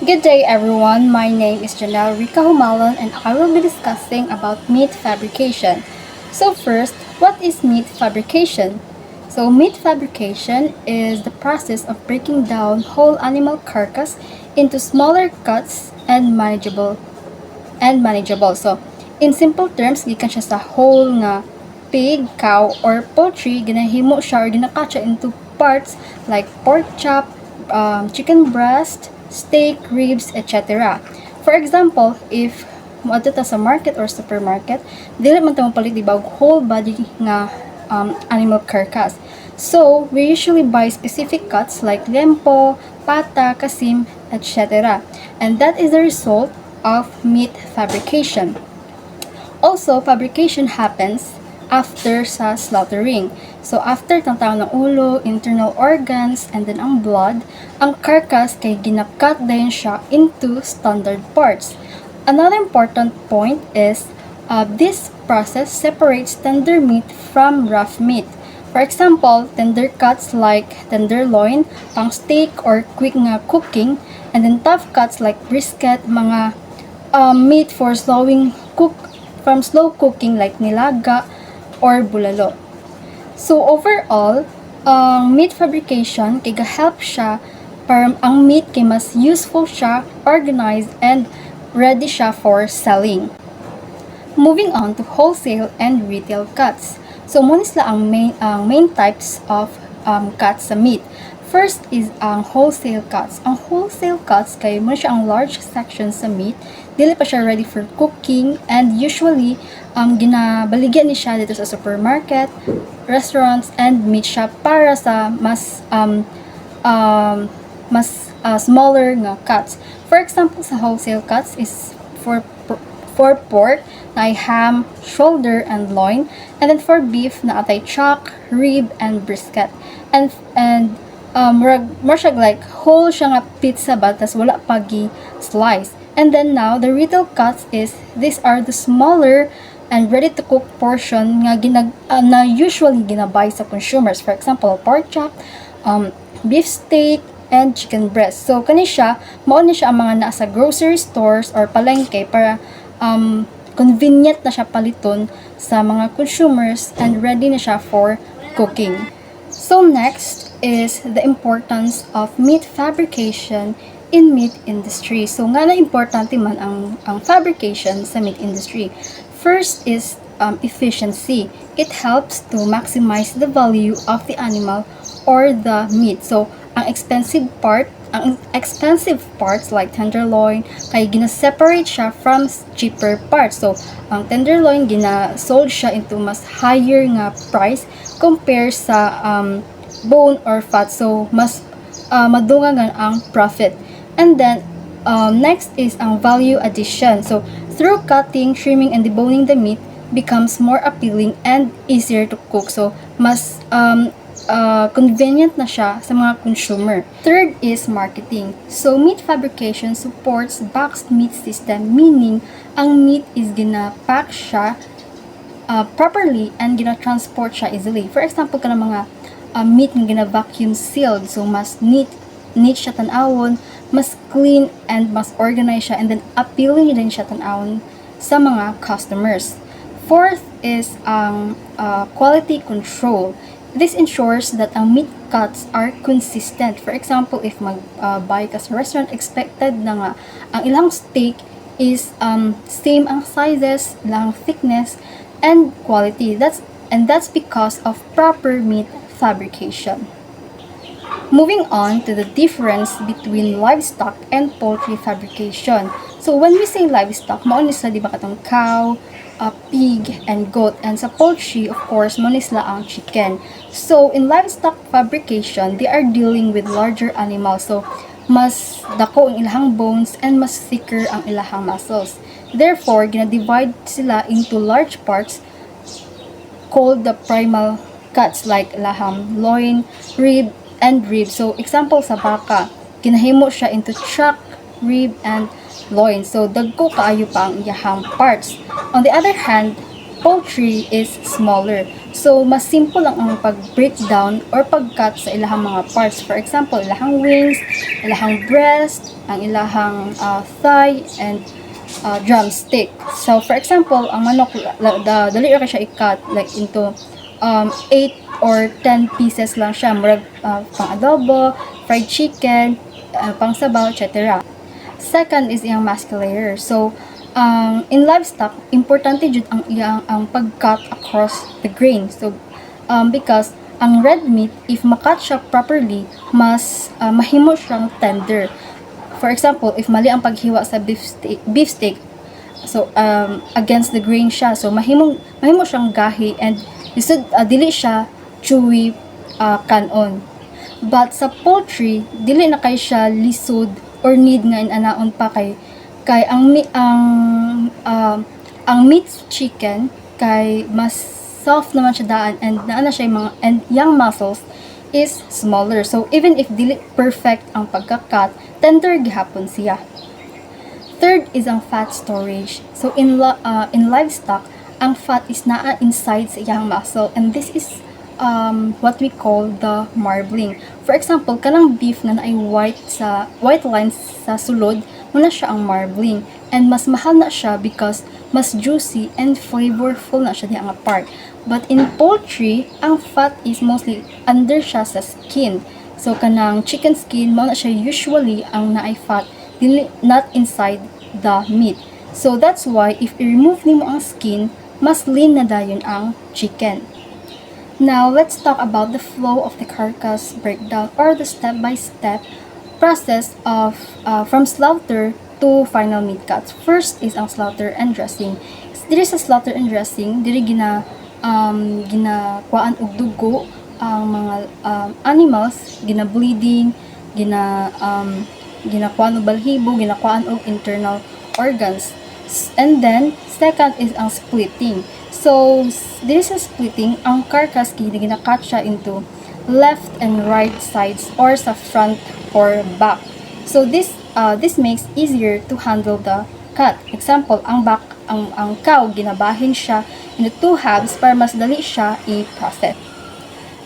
Good day everyone, my name is Janelle Rica Humalon and I will be discussing about meat fabrication. So first, what is meat fabrication? So meat fabrication is the process of breaking down whole animal carcass into smaller cuts and manageable. So in simple terms, gikan siya sa whole nga pig, cow, or poultry, ginahimo siya or ginakat siya into parts like pork chop, chicken breast, steak, ribs, etc. For example, if moadto ta sa market or supermarket, dili man ta mapalit diba og whole body nga animal carcass. So, we usually buy specific cuts like lempo, pata, kasim, etc. And that is the result of meat fabrication. Also, fabrication happens after sa slaughtering. So, after tangtang ng ulo, internal organs, and then ang blood, ang carcass kay ginakat din siya into standard parts. Another important point is this process separates tender meat from rough meat. For example, tender cuts like tenderloin, pang steak or quick nga cooking, and then tough cuts like brisket, mga meat for slow cooking like nilaga or bulalo. So overall, meat fabrication kay ga-help siya para ang meat kay mas useful siya, organized, and ready siya for selling. Moving on to wholesale and retail cuts. So muna sila ang main types of cuts sa meat. First is ang wholesale cuts. Ang wholesale cuts kay muna siya ang large sections sa meat, dili pa siya ready for cooking, and usually ginabaligyan ni siya dito sa supermarket, restaurants, and meat shop para sa mas smaller nga cuts. For example, sa wholesale cuts is for pork na ham, shoulder, and loin, and then for beef na atay chuck, rib, and brisket. And more siya like whole siya nga pizza ba tas wala pagi slice. And then now the retail cuts is these are the smaller and ready to cook portion nga na usually ginabay sa consumers. For example, pork chop, beef steak, and chicken breast. So kani siya mao ni siya ang mga naa sa grocery stores or palengke para convenient na siya paliton sa mga consumers and ready na siya for cooking. So next is the importance of meat fabrication in meat industry. So nga na importante man ang fabrication sa meat industry. First is efficiency. It helps to maximize the value of the animal or the meat. So ang expensive parts like tenderloin kay gina-separate siya from cheaper parts. So ang tenderloin gina-sold siya into mas higher nga price compare sa bone or fat. So mas madungan ang profit. And then next is ang value addition. So through cutting, trimming, and deboning the meat becomes more appealing and easier to cook. So mas convenient na siya sa mga consumer. Third is marketing. So meat fabrication supports boxed meat system, meaning ang meat is gina-pack siya properly and gina-transport siya easily. For example, kanang mga meat nga gina-vacuum sealed, so mas neat siya tan-awon, mas clean and mas organized siya, and then appealing din siya tan-awon sa mga customers. Fourth is ang quality control. This ensures that ang meat cuts are consistent. For example, if mag-buy ka sa restaurant, expected na nga ang ilang steak is same ang sizes, ilang thickness, and quality. That's because of proper meat fabrication. Moving on to the difference between livestock and poultry fabrication. So when we say livestock, mao ni sa di ba katong cow, pig, and goat, and sa poultry, of course, mao ni sila ang chicken. So in livestock fabrication, they are dealing with larger animals. So mas dako ang ilahang bones and mas thicker ang ilahang muscles. Therefore, gina-divide sila into large parts called the primal cuts like laham, loin, rib, and rib. So example sa baka, ginahimo siya into chuck, rib, and loin. So dagko kaayo pa ang iyahang parts. On the other hand, poultry is smaller. So, mas simple lang ang pag-breakdown or pag-cut sa ilahang mga parts. For example, ilahang wings, ilahang breast, ang ilahang thigh, and drumstick. So, for example, ang manok, dali ra siya i-cut like into 8 or 10 pieces lang siya. Murag pang adobo, fried chicken, pang sabaw, etc. Second is iyang musculature. So, in livestock, importante jud ang pag-cut across the grain. So, because ang red meat, if makat siya properly, mas mahimo siyang tender. For example, if mali ang paghiwa sa beef steak, so against the grain siya, so mahimo siyang gahi, and lisod dili siya chewy kanon. But sa poultry, dili na kay siya lisod or need nga inanaon pa kay ang meat chicken kay mas soft naman siya daan, and naa na siya mga, and young muscles is smaller. So even if dili perfect ang pagka-cut, tender gihapon siya. Third is ang fat storage. So in livestock, ang fat is naa inside sa iyang muscle, and this is what we call the marbling. For example, kanang beef na naay white lines sa sulod, muna siya ang marbling, and mas mahal na siya because mas juicy and flavorful na siya diyang part. But in poultry, ang fat is mostly under siya sa skin. So kanang chicken skin, mao na siya usually ang naay fat, not inside the meat. So that's why if i-remove nimo ang skin, mas lean na dayon ang chicken. Now, let's talk about the flow of the carcass breakdown, or the step-by-step process of from slaughter to final meat cuts. First is ang slaughter and dressing. Diri sa slaughter and dressing, diri ginakuan og dugo ang mga animals, gina-bleeding, ginakuan og balhibo, ginakuan og internal organs. And then, second is ang splitting. So, diri sa splitting, ang carcass gina-cut siya into left and right sides, or sa front or back. So this makes easier to handle the cut. Example, ang cow ginabahin siya into two halves para mas dali siya i-process.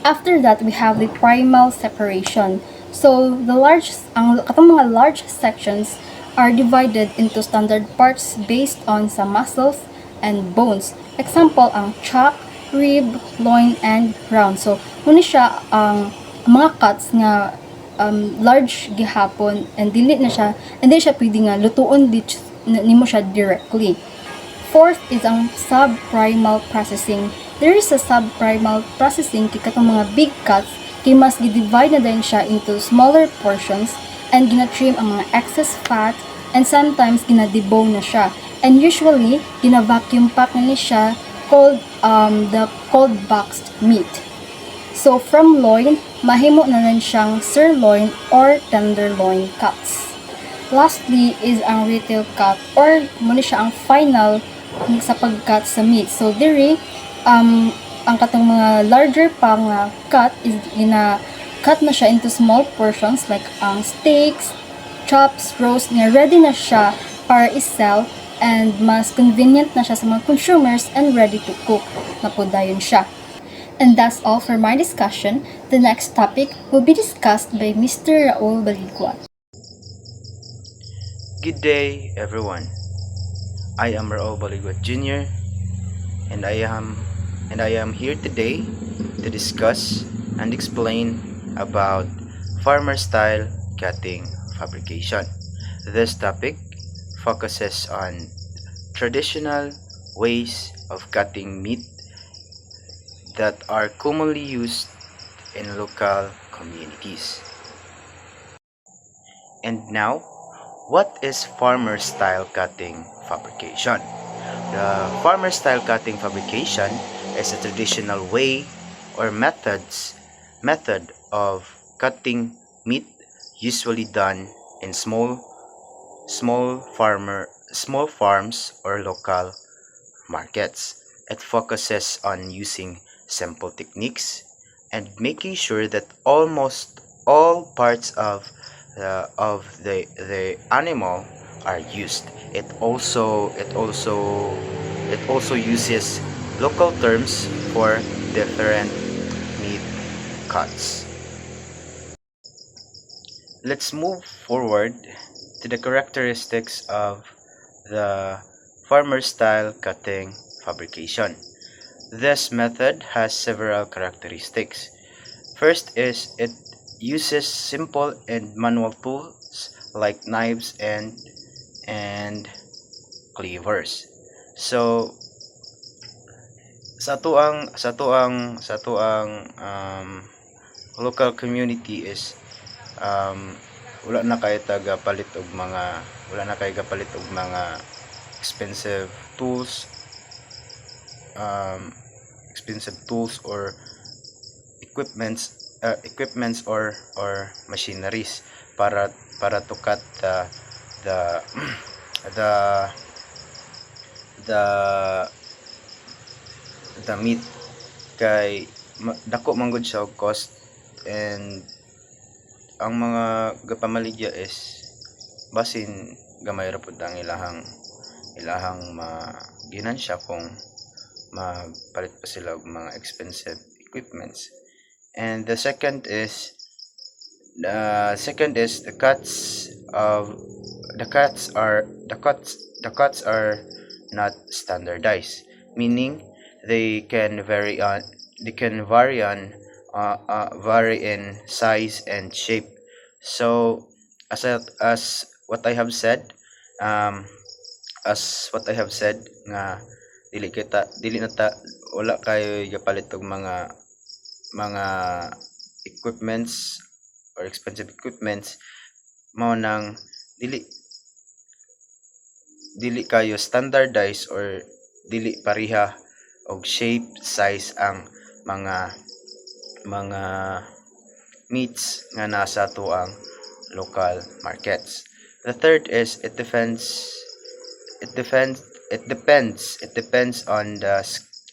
After that, we have the primal separation. So katong mga large sections are divided into standard parts based on sa muscles and bones. Example, ang chop, rib, loin, and round. So, muna siya ang mga cuts nga large gihapon, and dili siya pwede nga lutuon nimo siya directly. Fourth is ang subprimal processing. There is a subprimal processing kay katong mga big cuts kay mas gi-divide na din siya into smaller portions, and gina-trim ang mga excess fat, and sometimes gina-debone na siya. And usually, gina-vacuum pack na siya, called the cold boxed meat. So from loin, mahimo na rin siyang sirloin or tenderloin cuts. Lastly is ang retail cut, or muna siya ang final sa pag-cut sa meat. So diri ang katong mga larger pa nga cut is cut na siya into small portions, like ang steaks, chops, roast, nga ready na siya para i-sell, and mas convenient na siya sa mga consumers, and ready to cook na po dayon siya. And that's all for my discussion. The next topic will be discussed by Mr. Raul Baligua. Good day, everyone. I am Raul Baligua Jr. and I am here today to discuss and explain about farmer style cutting fabrication. This topic focuses on traditional ways of cutting meat that are commonly used in local communities. And now, what is farmer style cutting fabrication? The farmer style cutting fabrication is a traditional way or method of cutting meat, usually done in small farms or local markets. It focuses on using simple techniques and making sure that almost all parts of the animal are used. It also uses local terms for different meat cuts. Let's move forward to the characteristics of the farmer style cutting fabrication. This method has several characteristics. First is it uses simple and manual tools like knives and cleavers. So sa tuang local community is um, wala na kay gapalit og mga expensive tools um, or equipments or machineries para to cut the the the the meat kay dako man gud siya og cost, and ang mga gapamaligya is basin gamay ra pud ang ilahang maginansya kung magpalit pa sila og mga expensive equipments. And the second is the cuts are not standardized, meaning they can vary in size and shape. So as what I have said, um, nga dili na ta wala kayo gapalit og mga equipments or expensive equipments, mao nang dili dili kayo standardized or dili pareha og shape, size ang mga meats nga nasa tuang local markets. The third is it depends on the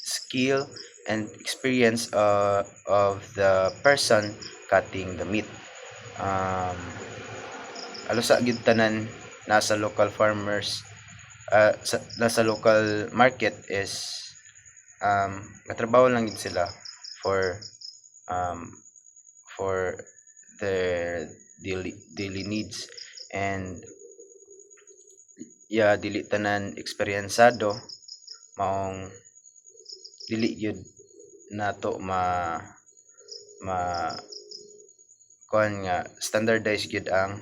skill and experience of the person cutting the meat. Alusa gid tanan nasa local farmers, nasa local market is katrabaho lang gid sila for um, for their daily needs, and dili tanan eksperyensado, maong dili gyud nato ma kuan nga standardized gyud ang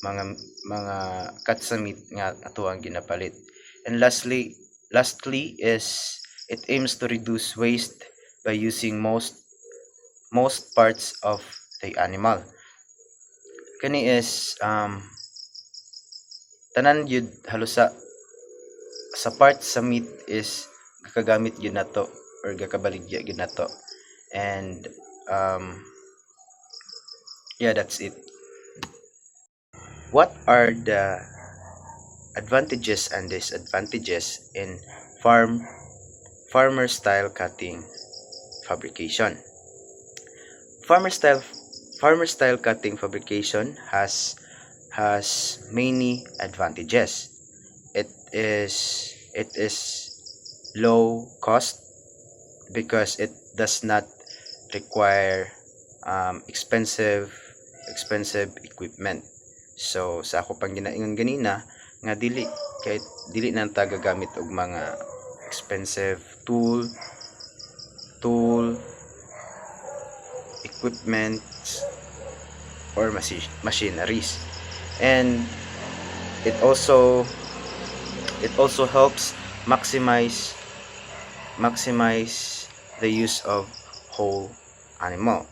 mga cut sa meat nga ato ang ginapalit. And lastly is it aims to reduce waste by using most parts of the animal. Kani is tanan gyud halos sa parts sa meat is gakagamit gyud nato or gakabaligya gyud nato. And that's it. What are the advantages and disadvantages in farmer style cutting fabrication? Farmer style cutting fabrication has many advantages. It is low cost because it does not require expensive equipment. So sa ako pang ginaingon ganina nga dili na ta gagamit og mga expensive tool equipments or machineries. And it also helps maximize the use of whole animal.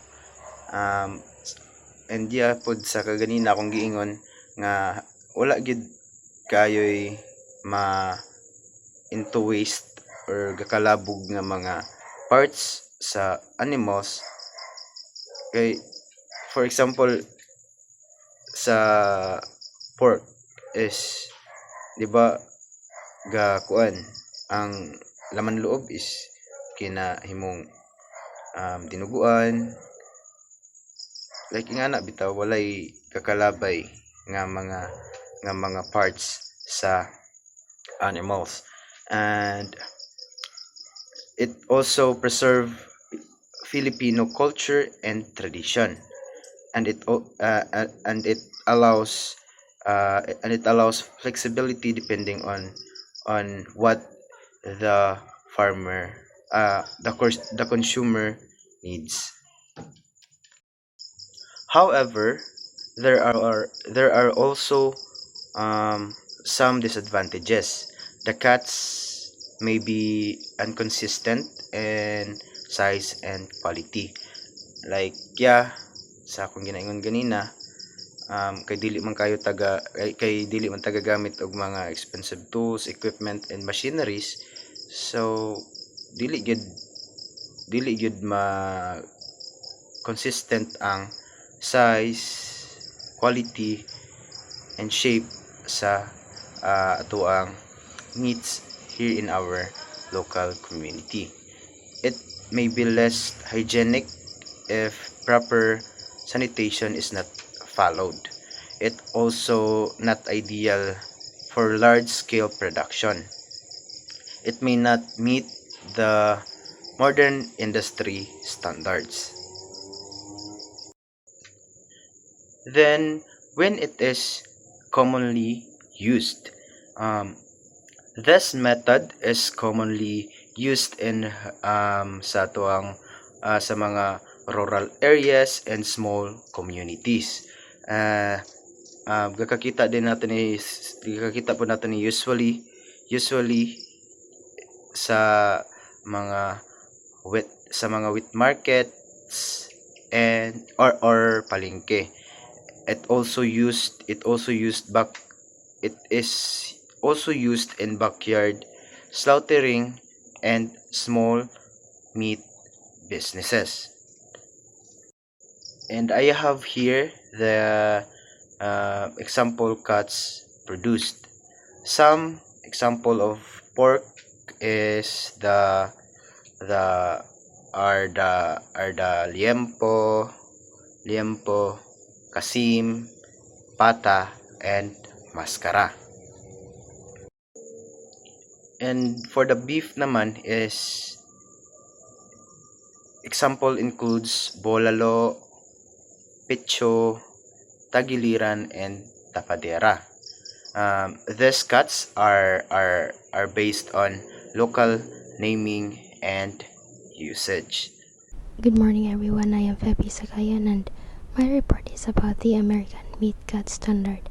And pud sa kaganina akong giingon nga wala gid kayoy into waste or gakalabog nga mga parts sa animals. Kay for example sa pork is di ba kuan ang laman loob is kinahimong dinuguan, like nga na bitaw walay kakalabay nga mga parts sa animals. And It also preserve Filipino culture and tradition, and it allows flexibility depending on what the farmer the consumer needs. However, there are also some disadvantages. The cuts may be inconsistent in size and quality. Like, yeah, sa akong ginaingon ganina, kay dili man taga gamit og mga expensive tools, equipment and machineries. So dili gid dili gid ma consistent ang size, quality and shape sa atuang meats here in our local community. It may be less hygienic if proper sanitation is not followed. It also not ideal for large scale production. It may not meet the modern industry standards. Then, when it is commonly used, um, this method is commonly used in sa mga rural areas and small communities. Uh, gakakita po natin ni usually sa mga wheat markets and or palengke. It is also used in backyard slaughtering and small meat businesses. And I have here the example cuts produced. Some example of pork is the liempo, kasim, pata, and mascara. And for the beef naman is example includes bolalo, pecho, tagiliran, and tapadera. These cuts are based on local naming and usage. Good morning, everyone. I am Pepe Sakayan, and my report is about the American Meat Cut Standard.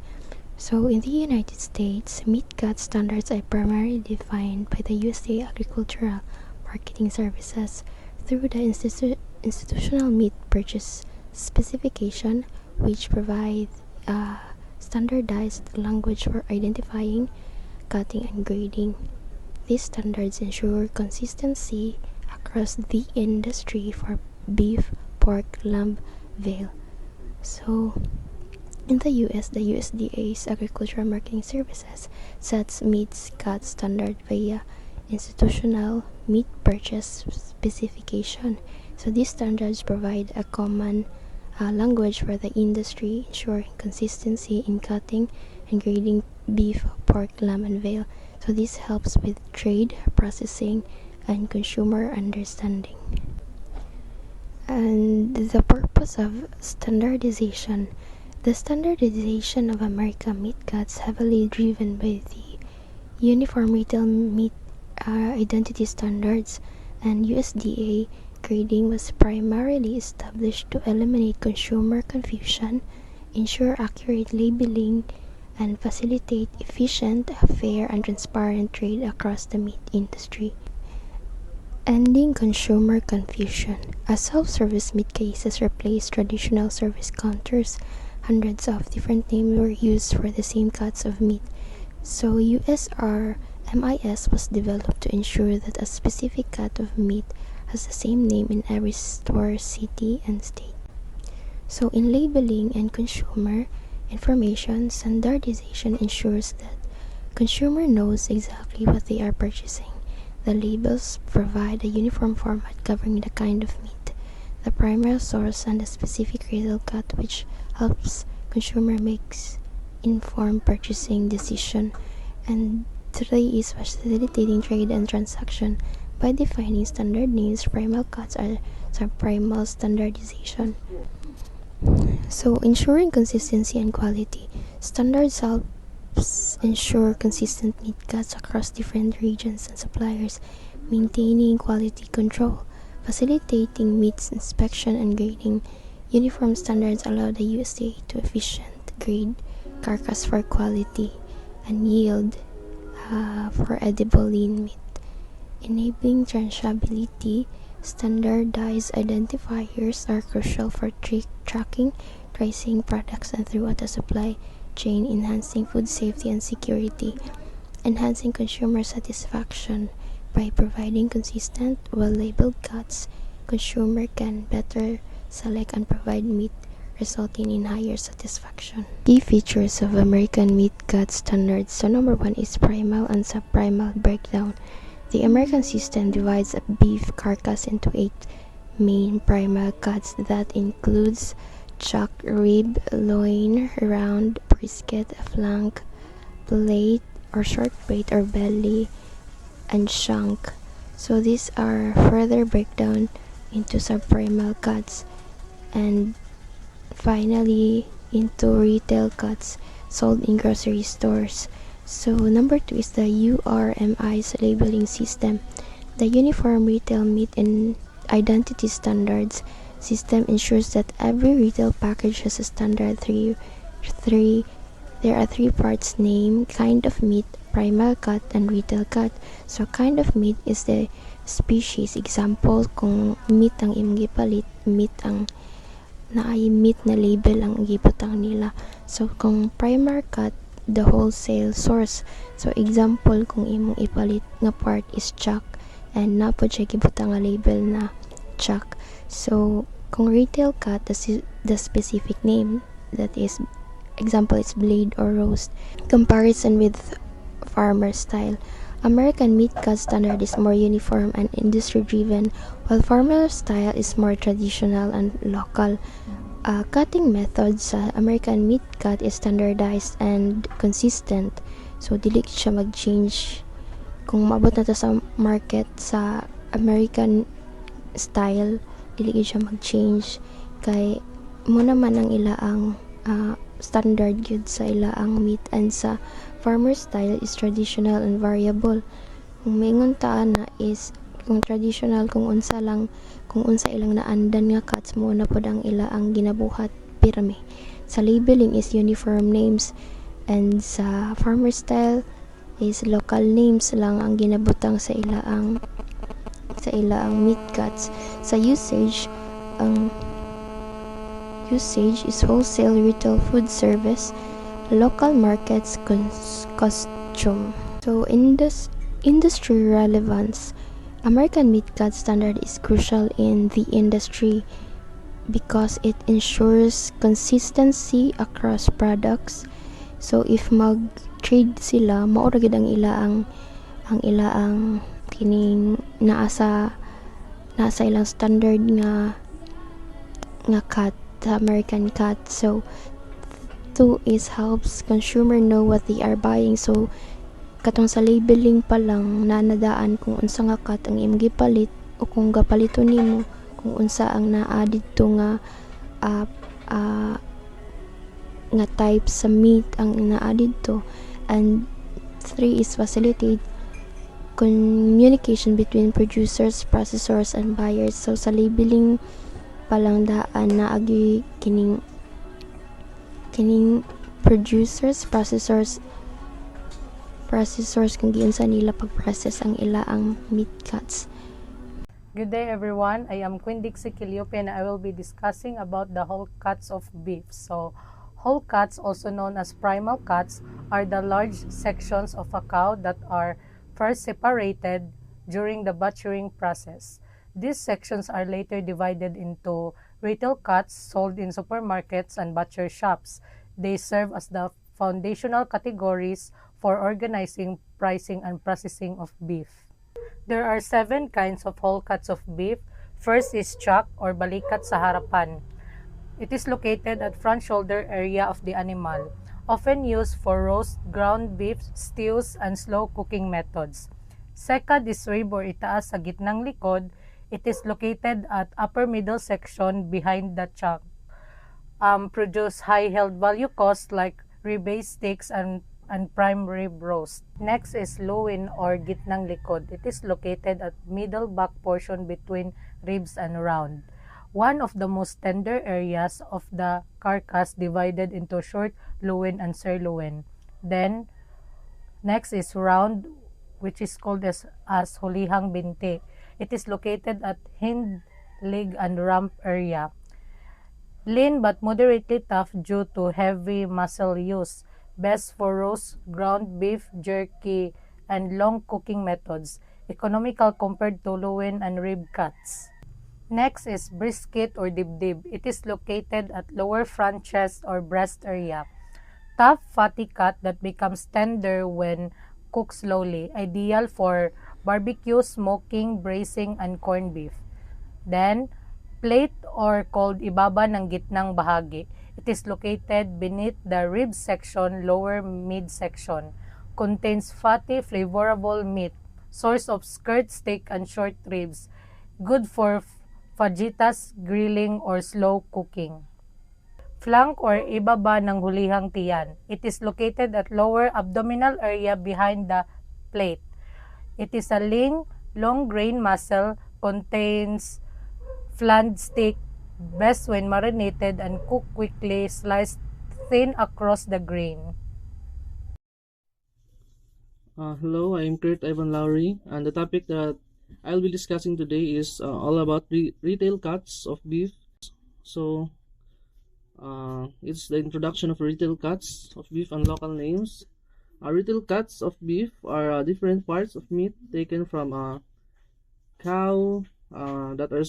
So, in the United States, meat cut standards are primarily defined by the USA Agricultural Marketing Services through the Institutional Meat Purchase Specification, which provides standardized language for identifying, cutting, and grading. These standards ensure consistency across the industry for beef, pork, lamb, veal. So, in the US, the USDA's Agricultural Marketing Services sets meat cut standard via Institutional Meat Purchase Specification. So these standards provide a common language for the industry, ensuring consistency in cutting and grading beef, pork, lamb, and veal. So this helps with trade, processing, and consumer understanding. And the purpose of standardization. The standardization of American meat cuts heavily driven by the Uniform Retail Meat Identity Standards, and USDA grading was primarily established to eliminate consumer confusion, ensure accurate labeling, and facilitate efficient, fair, and transparent trade across the meat industry. Ending consumer confusion. As self-service meat cases replaced traditional service counters, hundreds of different names were used for the same cuts of meat. So USR MIS was developed to ensure that a specific cut of meat has the same name in every store, city, and state. So in labeling and consumer information, standardization ensures that consumer knows exactly what they are purchasing. The labels provide a uniform format covering the kind of meat, the primary source, and the specific retail cut, which helps consumer makes informed purchasing decision. And 3 is facilitating trade and transaction By defining standard names, primal cuts are subprimal standardization. So, ensuring consistency and quality. Standards helps ensure consistent meat cuts across different regions and suppliers, maintaining quality control, facilitating meat inspection and grading. Uniform standards allow the USDA to efficient grade carcass for quality and yield for edible lean meat. Enabling traceability, standardized identifiers are crucial for tracking, tracing products and throughout the supply chain, enhancing food safety and security, enhancing consumer satisfaction by providing consistent, well-labeled cuts. Consumer can better select and provide meat, resulting in higher satisfaction. Key features of American meat cut standards. So number one is primal and subprimal breakdown. The American system divides a beef carcass into 8 main primal cuts that includes chuck, rib, loin, round, brisket, flank, plate or short plate or belly, and shank. So these are further breakdown into subprimal cuts and finally into retail cuts sold in grocery stores. So number 2 is the URMI's labeling system. The Uniform Retail Meat and Identity Standards system ensures that every retail package has a standard there are 3 parts: name, kind of meat, primal cut, and retail cut. So kind of meat is the species. Example, kung meat ang imong gipalit, meat ang naay meat na label ang gibutang nila. So kung primal cut, the wholesale source. So example, kung imong ipalit nga part is chuck and napod siya gibutang nga label na chuck. So kung retail cut, the specific name, that is example is blade or roast. Comparison with farmer style. American meat cut standard is more uniform and industry driven, while farmer style is more traditional and local. Cutting methods sa American meat cut is standardized and consistent. So dili siya mag-change kung maabot na to sa market sa American style, dili siya mag-change kay mo naman ang ilaang standard gyud sa ilaang meat, and sa farmer style is traditional and variable. Kung maingon ta na is kung traditional, kung unsa ilang naandan nga cuts mo na pod ang ilaang ginabuhat pirmi. Sa labeling is uniform names, and sa farmer style is local names lang ang ginabutang sa ilaang meat cuts. Sa usage, ang usage is wholesale, retail, food service, local markets, costume. So industry relevance. American meat cut standard is crucial in the industry because it ensures consistency across products. So if mag-trade sila, mao ra gid ang ilaang kining naasa ilang standard nga cut, the American cut. So 2 is helps consumer know what they are buying. So katong sa labeling pa lang nanadaan kung unsa nga cut ang imong gipalit o kung gapalito nimo kung unsa ang naa didto nga type sa meat ang naa didto. And 3 is facilitate communication between producers, processors, and buyers. So sa labeling palang daan na agi kining producers, processors kung giunsa nila pag-process ang ilaang meat cuts. Good day everyone, I am Queen Dixie Kiliope and I will be discussing about the whole cuts of beef. So whole cuts, also known as primal cuts, are the large sections of a cow that are first separated during the butchering process. These sections are later divided into retail cuts sold in supermarkets and butcher shops. They serve as the foundational categories for organizing, pricing, and processing of beef. There are 7 kinds of whole cuts of beef. First is chuck or balikat sa harapan. It is located at front shoulder area of the animal, often used for roast, ground beef, stews, and slow cooking methods. Second is rib or itaas sa gitnang likod. It is located at upper middle section behind the chuck. Produce high health value costs like ribeye steaks and prime rib roast. Next is loin or gitnang likod. It is located at middle back portion between ribs and round. One of the most tender areas of the carcass divided into short loin and sirloin. Then, next is round, which is called as hulihang binti. It is located at hind leg and rump area. Lean but moderately tough due to heavy muscle use. Best for roast, ground beef, jerky, and long cooking methods. Economical compared to loin and rib cuts. Next is brisket or dibdib. It is located at lower front chest or breast area. Tough, fatty cut that becomes tender when cooked slowly. Ideal for barbecue, smoking, braising, and corned beef. Then, plate or called ibaba ng gitnang bahagi. It is located beneath the rib section, lower midsection. Contains fatty, flavorable meat. Source of skirt steak and short ribs. Good for fajitas, grilling, or slow cooking. Flank or ibaba ng hulihang tiyan. It is located at lower abdominal area behind the plate. It is a lean, long grain muscle, contains flanned steak, best when marinated and cooked quickly, sliced thin across the grain. Hello, I'm Kurt Ivan Lowry, and the topic that I'll be discussing today is all about retail cuts of beef. So, it's the introduction of retail cuts of beef and local names. Retail cuts of beef are different parts of meat taken from a cow that are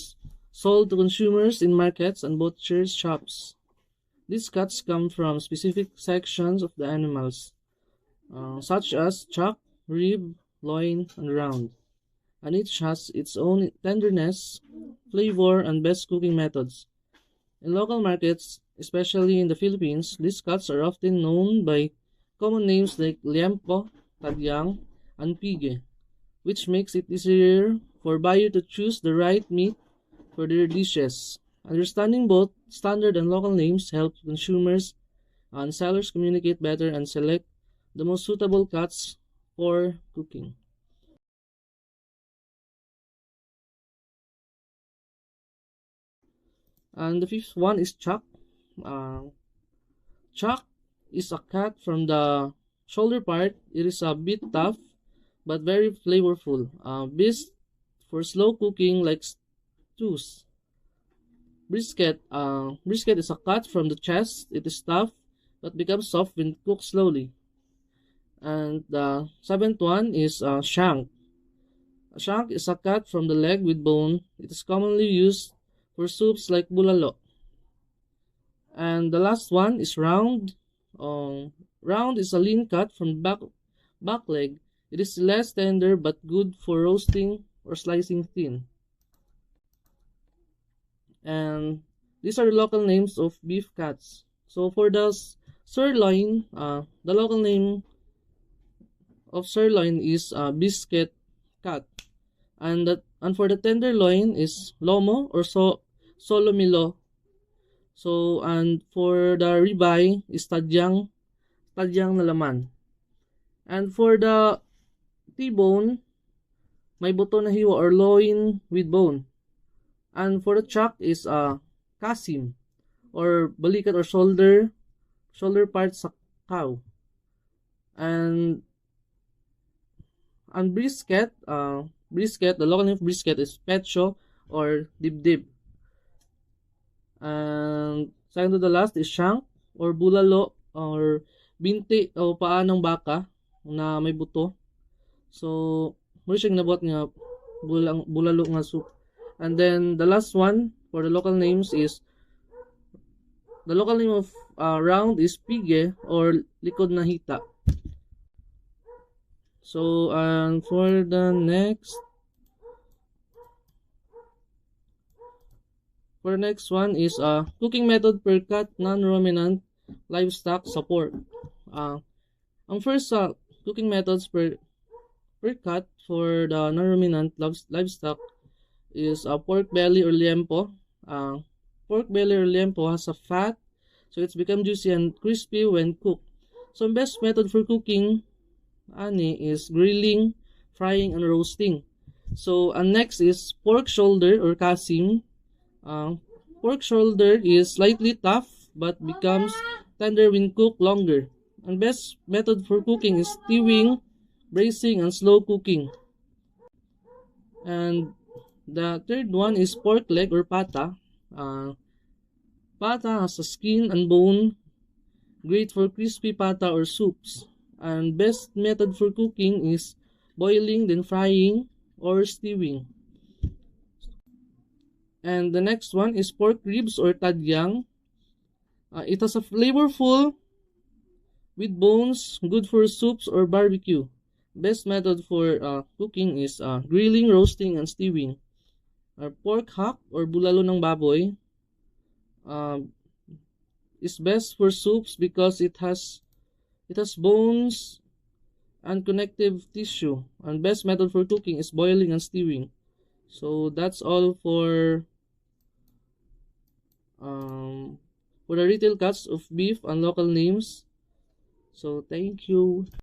sold to consumers in markets and butchers' shops. These cuts come from specific sections of the animals, such as chuck, rib, loin, and round, and each has its own tenderness, flavor, and best cooking methods. In local markets, especially in the Philippines, these cuts are often known by common names like liempo, tadyang, and pige, which makes it easier for buyer to choose the right meat for their dishes. Understanding both standard and local names helps consumers and sellers communicate better and select the most suitable cuts for cooking. And the fifth one is chuck. Chuck is a cut from the shoulder part. It is a bit tough but very flavorful. Best for slow cooking like stews. Brisket is a cut from the chest. It is tough but becomes soft when cooked slowly. And the seventh one is shank. A shank is a cut from the leg with bone. It is commonly used for soups like bulalo. And the last one is round. Round is a lean cut from back leg. It is less tender but good for roasting or slicing thin. And these are the local names of beef cuts. So for the sirloin, the local name of sirloin is biscuit cut, and for the tenderloin is lomo or solomilo. So and for the ribeye is tadyang na laman. And for the T-bone, may buto na hiwa or loin with bone. And for the chuck is kasim or balikat or shoulder part sa cow. And brisket, the local name of brisket is pecho or dibdib. And second to the last is shank or bulalo or binti o paa ng baka na may buto. So, mo siyang nabot nga bulalo nga soup. And then the last one for the local names is the local name of round is pige or likod na hita. So, and for the next one is cooking method per cut non-ruminant livestock support. Ang first cooking methods per per cut for the non-ruminant livestock is pork belly or liempo. Pork belly or liempo has a fat, so it's become juicy and crispy when cooked. So best method for cooking ani is grilling, frying, and roasting. So next is pork shoulder or kasim. Uh, Pork shoulder is slightly tough but becomes tender when cooked longer. And best method for cooking is stewing, braising, and slow cooking. And the third one is pork leg or pata. Uh, Pata has a skin and bone, great for crispy pata or soups. And best method for cooking is boiling, then frying, or stewing. And the next one is pork ribs or tadyang. It has a flavorful with bones, good for soups or barbecue. Best method for cooking is grilling, roasting, and stewing. Pork hack or bulalo ng baboy um, is best for soups because it has bones and connective tissue. And best method for cooking is boiling and stewing. So that's all for the retail cuts of beef and local names. So thank you.